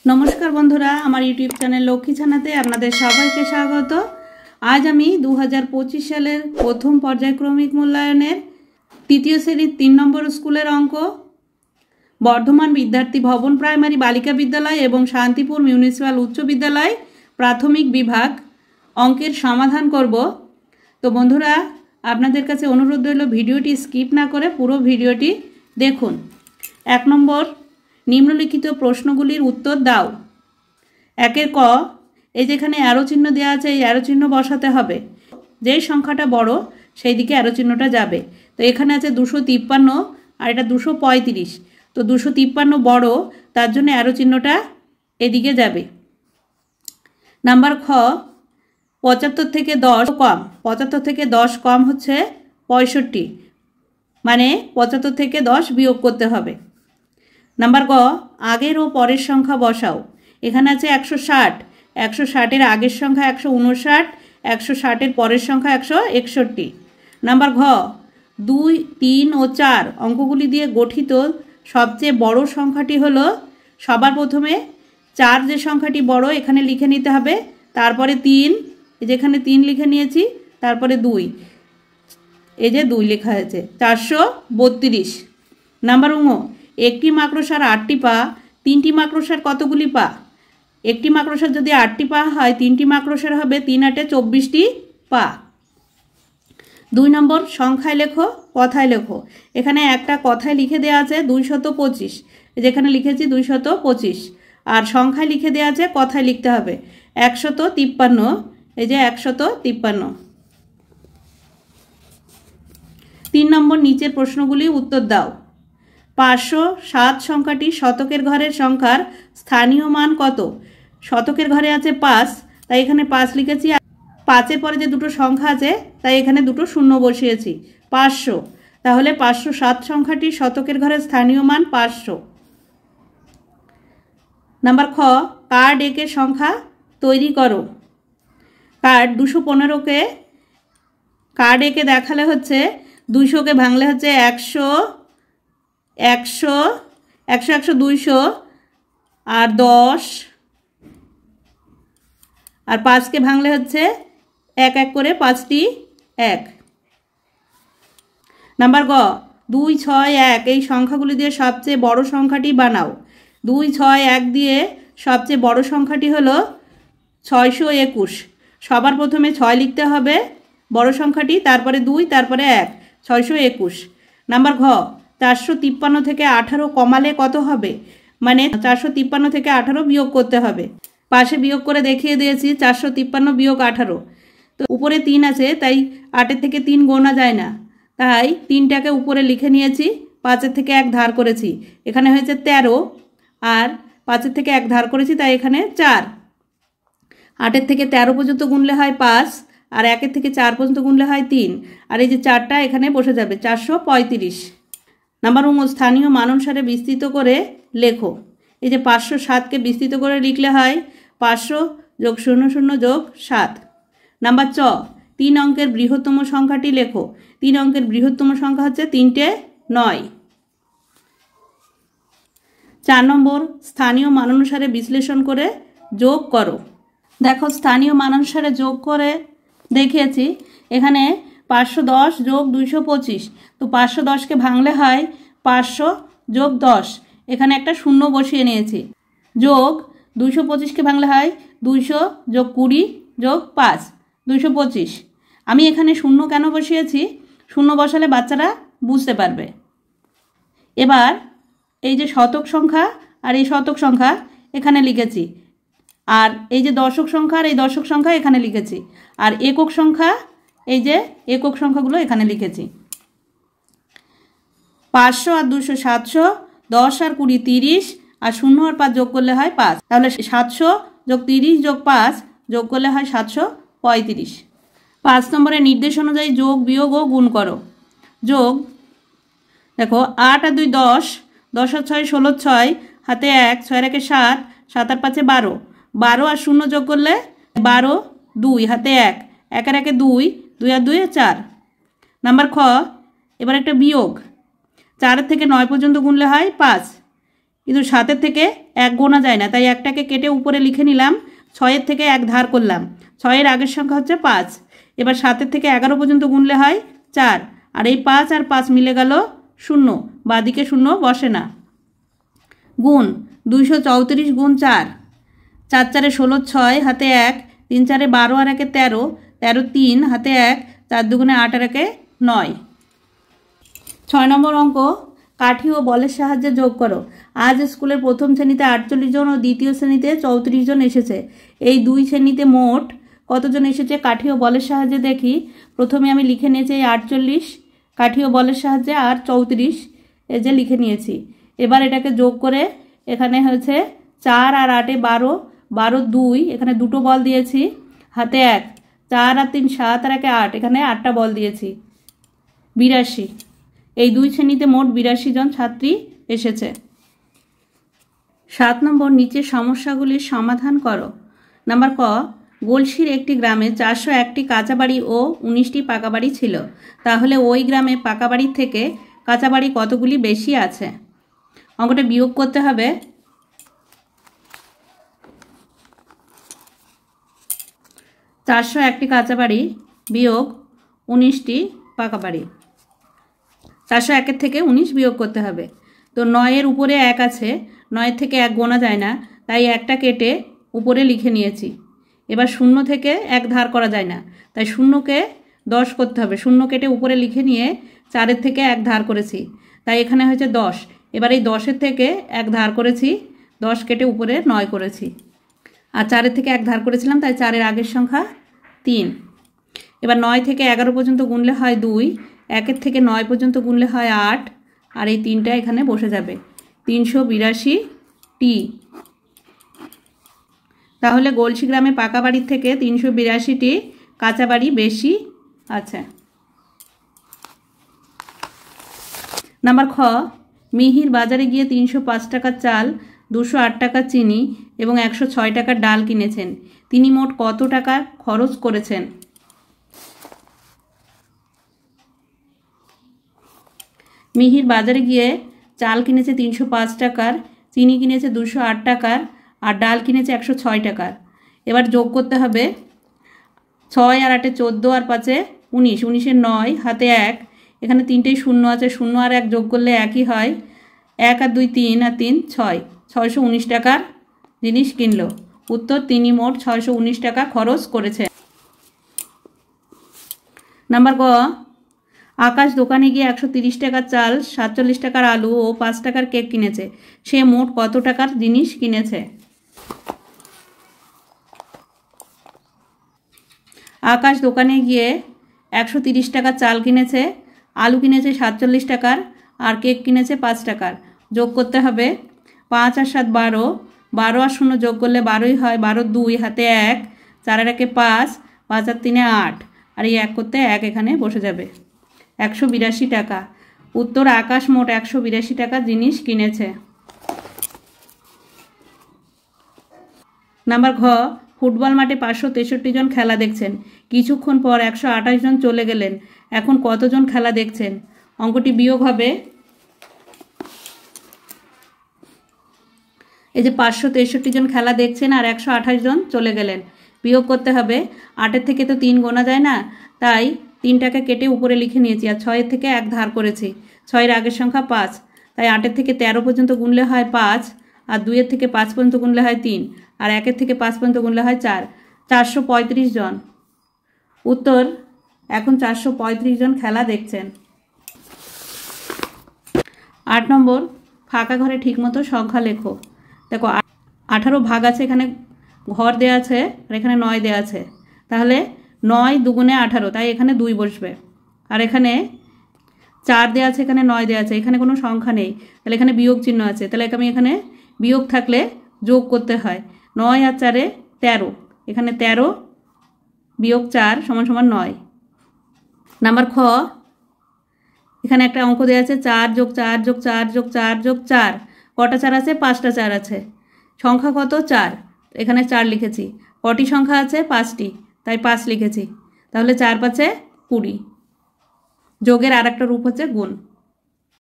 नमस्कार बंधुरा आमार यूट्यूब चैनल लक्ष्मी छानाते आपनादेर सबाइके स्वागत। आज आमी 2025 सालेर प्रथम पर्यायक्रमिक मूल्यायनेर तृतीय श्रेणीर 3 नम्बर स्कूलेर अंक बर्धमान विद्यार्थी भवन प्राइमारी बालिका विद्यालय एवं शांतिपुर म्यूनिसिपल उच्च विद्यालय प्राथमिक विभाग अंकेर समाधान करब। तो बंधुरा आपनादेर काछे अनुरोध रइल भिडियोटी स्किप ना करे पुरो भिडियोटी देखुन। 1 नम्बर निम्नलिखित प्रश्नगुलिर उत्तर दाओ। एकेर क এই যেখানে অ্যারো চিহ্ন দেওয়া আছে এই অ্যারো চিহ্ন বসাতে হবে। যেই সংখ্যাটা বড় সেই দিকে অ্যারো চিহ্নটা যাবে। তো এখানে আছে 253 আর এটা 235। তো 253 বড় তার জন্য অ্যারো চিহ্নটা এদিকে যাবে। নাম্বার খ 75 থেকে 10 কম। 75 থেকে 10 কম হচ্ছে 65, মানে 75 থেকে 10 বিয়োগ করতে হবে। नम्बर ग आगेर और परेर संख्या बसाओ। एखाने आछे 160, 160 एर आगेर संख्या 159, 160 एर परेर संख्या 161। नम्बर घ 2, 3 और 4 अंकगुली दिए गठित सबचेये बड़ो संख्याटी हलो सबार प्रथमे 4 जे संख्याटी बड़ो एखाने लिखे निते हबे, तारपरे 3 जेखाने 3 लिखे नियेछि, तारपरे 2 এই যে 2 লেখা আছে 432। नम्बर ङ একটি মাকড়সার 8টি পা, 3টি মাকড়সার কতগুলি পা? একটি মাকড়সার যদি 8টি পা হয় 3টি মাকড়সার হবে 3 8 24টি পা। 2 নম্বর সংখ্যায় লেখো কথায় লেখো। এখানে একটা কথায় লিখে দেওয়া আছে 225, যেখানে লিখেছি 225, আর সংখ্যায় লিখে দেওয়া আছে কথায় লিখতে হবে 153, এই যে 153। 3 নম্বর নিচের প্রশ্নগুলি উত্তর দাও। 507 সংখ্যাটি শতকের ঘরের সংখ্যার স্থানীয় মান কত? শতকের ঘরে আছে 5, তাই এখানে 5 লিখেছি। 5 এর পরে যে দুটো সংখ্যা আছে তাই এখানে দুটো শূন্য বসিয়েছি। 500, তাহলে 507 সংখ্যাটি শতকের ঘরের স্থানীয় মান 500। নাম্বার খ কার্ড একের সংখ্যা তৈরি করো। কার্ড 215কে কার্ড একে দেখালে হচ্ছে 200কে ভাঙলে হচ্ছে 100, 100, 100, 100, 200 আর 10 আর 5কে ভাঙলে হচ্ছে 1 1 করে 5টি 1। নাম্বার গ 2 6 1 এই সংখ্যাগুলি দিয়ে সবচেয়ে বড় সংখ্যাটি বানাও। 2 6 1 দিয়ে সবচেয়ে বড় সংখ্যাটি হলো 621। সবার প্রথমে 6 লিখতে হবে বড় সংখ্যাটি, তারপরে 2, তারপরে 1, 621। নাম্বার ঘ 453 থেকে 18 কমালে কত হবে? মানে 453 থেকে 18 বিয়োগ করতে হবে। পাশে বিয়োগ করে দেখিয়ে দিয়েছি 453 বিয়োগ 18। তো উপরে 3 আছে তাই 8 থেকে 3 গোনা যায় না, তাই 3টাকে উপরে লিখে নিয়েছি, 5 থেকে 1 ধার করেছি, এখানে হয়েছে 13, আর 5 থেকে 1 ধার করেছি তাই এখানে 4। 8 থেকে 13 পর্যন্ত গুনলে হয় 5, আর 1 থেকে 4 পর্যন্ত গুনলে হয় 3, আর এই যে 4টা এখানে বসে যাবে 435। নাম্বার ও স্থানীয় মান অনুসারে বিস্তৃত করে লেখো। এই যে 507কে বিস্তৃত করে লিখলে হয় 500 যোগ 00 যোগ 7। নাম্বার চ 3 অঙ্কের বৃহত্তম সংখ্যাটি লেখো। 3 অঙ্কের বৃহত্তম সংখ্যা হচ্ছে 3টে 9। 4 নম্বর স্থানীয় মান অনুসারে বিশ্লেষণ করে যোগ করো। দেখো স্থানীয় মান অনুসারে যোগ করে দেখিয়েছি। এখানে 510 যোগ 225, তো 510কে ভাঙলে হয় 500 যোগ 10, এখানে একটা শূন্য বসিয়ে নিয়েছি, যোগ 225কে ভাঙলে হয় 200 যোগ 20 যোগ 5, 225। আমি এখানে শূন্য কেন বসিয়েছি? শূন্য বসালে বাচ্চারা বুঝতে পারবে। এবার এই যে শতক সংখ্যা আর এই শতক সংখ্যা এখানে লিখেছি, আর এই যে দশক সংখ্যা আর এই দশক সংখ্যা এখানে লিখেছি, আর একক সংখ্যা এই যে একক সংখ্যাগুলো এখানে লিখেছি। 500 আর 200 700, 10 আর 20 30, আর 0 আর 5 যোগ করলে হয় 5, তাহলে 700 যোগ 30 যোগ 5 যোগ করলে হয় 735। 5 নম্বরের নির্দেশ অনুযায়ী যোগ বিয়োগ ও গুণ করো। যোগ দেখো 8 আর 2 10, 10 আর 6 16, 6 হাতে 1, 6 আর 1 7, 7 আর 5 12, 12 আর 0 যোগ করলে 12, 2 হাতে 1, 1 আর 1 2, 2 আর 2 4। নাম্বার খ এবার একটা বিয়োগ। 4 থেকে 9 পর্যন্ত গুনলে হয় 5, কিন্তু 7-এর থেকে 1 গোনা যায় না, তাই একটাকে কেটে উপরে লিখে নিলাম। 6-এর থেকে 1 ধার করলাম। 6-এর আগের সংখ্যা হচ্ছে 5। এবার 7-এর থেকে 11 পর্যন্ত গুনলে হয় 4, আর এই 5 আর 5 মিলে গেল 0, বাদিকে 0 বসে না। গুণ 234 গুণ 4, 4 4 16, 6 হাতে 1, 3 4 12 আর 1 13, 13 3 হাতে 1, 4 2 8 আর 1 9। 6 নম্বর অঙ্ক, কাঠি ও বলের সাহায্যে যোগ করো। আজ স্কুলের প্রথম শ্রেণীতে 48 জন ও দ্বিতীয় শ্রেণীতে 34 জন এসেছে। এই দুই শ্রেণীতে মোট কতজন এসেছে কাঠি ও বলের সাহায্যে দেখি। প্রথমে আমি লিখে নিয়েছি 48 কাঠি ও বলের সাহায্যে, আর 34 এই যে লিখে নিয়েছি। এবার এটাকে যোগ করে এখানে হয়েছে 4 আর 8 12, 12 2, এখানে দুটো বল দিয়েছি, হাতে 1, 4 আর 3 7 আর 1 8, এখানে 8টা বল দিয়েছি, 82। এই দুই শ্রেণীতে মোট 82 জন ছাত্রী এসেছে। 7 নম্বর, নিচের সমস্যাগুলির সমাধান করো। নাম্বার ক, গলসির একটি গ্রামে 401টি কাঁচা বাড়ি ও 19টি পাকা বাড়ি ছিল। তাহলে ওই গ্রামে পাকা বাড়ির থেকে কাঁচা বাড়ি কতগুলি বেশি আছে? অঙ্কটা বিয়োগ করতে হবে। 401টি কাঁচা বাড়ি বিয়োগ 19টি পাকা বাড়ি। 401-এর থেকে 19 বিয়োগ করতে হবে। তো 9-এর উপরে 1 আছে, 9-এর থেকে 1 গোনা যায় না, তাই একটা কেটে উপরে লিখে নিয়েছি। এবার 0 থেকে 1 ধার করা যায় না, তাই 0কে 10 করতে হবে। 0 কেটে উপরে লিখে নিয়ে 4-এর থেকে 1 ধার করেছি, তাই এখানে হয়েছে 10। এবার এই 10-এর থেকে 1 ধার করেছি, 10 কেটে উপরে 9 করেছি, আর 4-এর থেকে 1 ধার করেছিলাম, তাই 4-এর আগের সংখ্যা 3। এবার 9 থেকে 11 পর্যন্ত গুনলে হয় 2, 1-এর থেকে 9 পর্যন্ত গুনলে হয় 8, আর এই 3টা এখানে বসে যাবে, 382টি। তাহলে গলসি গ্রামে পাকা বাড়ির থেকে 382টি কাঁচা বাড়ি বেশি আছে। নাম্বার খ, মিহির বাজারে গিয়ে 305 টাকার চাল, 208 টাকার চিনি এবং 106 টাকার ডাল কিনেছেন। তিনি মোট কত টাকা খরচ করেছেন? মিহির বাজারে গিয়ে চাল কিনেছে 305 টাকার, চিনি কিনেছে 208 টাকার, আর ডাল কিনেছে 106 টাকার। এবার যোগ করতে হবে। 6 আর 8 14, আর 5 19, 19-এর 9 হাতে 1, এখানে 3টেই 0 আছে, 0 আর 1 যোগ করলে একই হয়, 1 আর 2 3, আর 3 6, 619 টাকার জিনিস কিনলো। উত্তর, তিনি মোট 619 টাকা খরচ করেছে। নাম্বার গ, আকাশ দোকানে গিয়ে 130 টাকার চাল, 47 টাকার আলু ও 5 টাকার কেক কিনেছে। সে মোট কত টাকার জিনিস কিনেছে? আকাশ দোকানে গিয়ে 130 টাকার চাল কিনেছে, আলু কিনেছে 47 টাকার, আর কেক কিনেছে 5 টাকার। যোগ করতে হবে। 5 আর 7 12, 12 আর 0 যোগ করলে 12ই হয়, 12 2 হাতে 1, 4 আর 1 5, 5 আর 3 8, আর এই 1 করতে 1 এখানে বসে যাবে, 182 টাকা। উত্তর, আকাশ মোট 182 টাকার জিনিস কিনেছে। নাম্বার ঘ, ফুটবল মাঠে 563 জন খেলা দেখছেন। কিছুক্ষণ পর 128 জন চলে গেলেন। এখন কতজন খেলা দেখছেন? অঙ্কটি বিয়োগ হবে। এই যে 563 জন খেলা দেখছেন আর 128 জন চলে গেলেন, বিয়োগ করতে হবে। 8-এর থেকে তো 3 গোনা যায় না, তাই 3টাকে কেটে উপরে লিখে নিয়েছি, আর 6-এর থেকে 1 ধার করেছি। 6-এর আগের সংখ্যা 5, তাই 8-এর থেকে 13 পর্যন্ত গুনলে হয় 5, আর 2-এর থেকে 5 পর্যন্ত গুনলে হয় 3, আর 1-এর থেকে 5 পর্যন্ত গুনলে হয় 4, 435 জন। উত্তর, এখন 435 জন খেলা দেখছেন। 8 নম্বর, ফাঁকা ঘরে ঠিকমতো সংখ্যা লেখো। দেখো 18 ভাগ আছে, এখানে ঘর দেওয়া আছে, আর এখানে 9 দেওয়া আছে। তাহলে 9 2 18, তাই এখানে 2 বসবে। আর এখানে 4 দেওয়া আছে, এখানে 9 দেওয়া আছে, এখানে কোনো সংখ্যা নেই, তাহলে এখানে বিয়োগ চিহ্ন আছে। তাহলে আমি এখানে বিয়োগ থাকলে যোগ করতে হয়। 9 আর 4 13, এখানে 13 বিয়োগ 4 সমান সমান 9। নাম্বার খ, এখানে একটা অঙ্ক দেওয়া আছে 4 যোগ 4 যোগ 4 যোগ 4 যোগ 4। কটা 4 আছে? 5টা 4 আছে। সংখ্যা কত? 4, এখানে 4 লিখেছি। কটি সংখ্যা আছে? 5টি, তাই 5 লিখেছি। তাহলে 4 5 20। যোগের আর একটা রূপ হচ্ছে গুণ।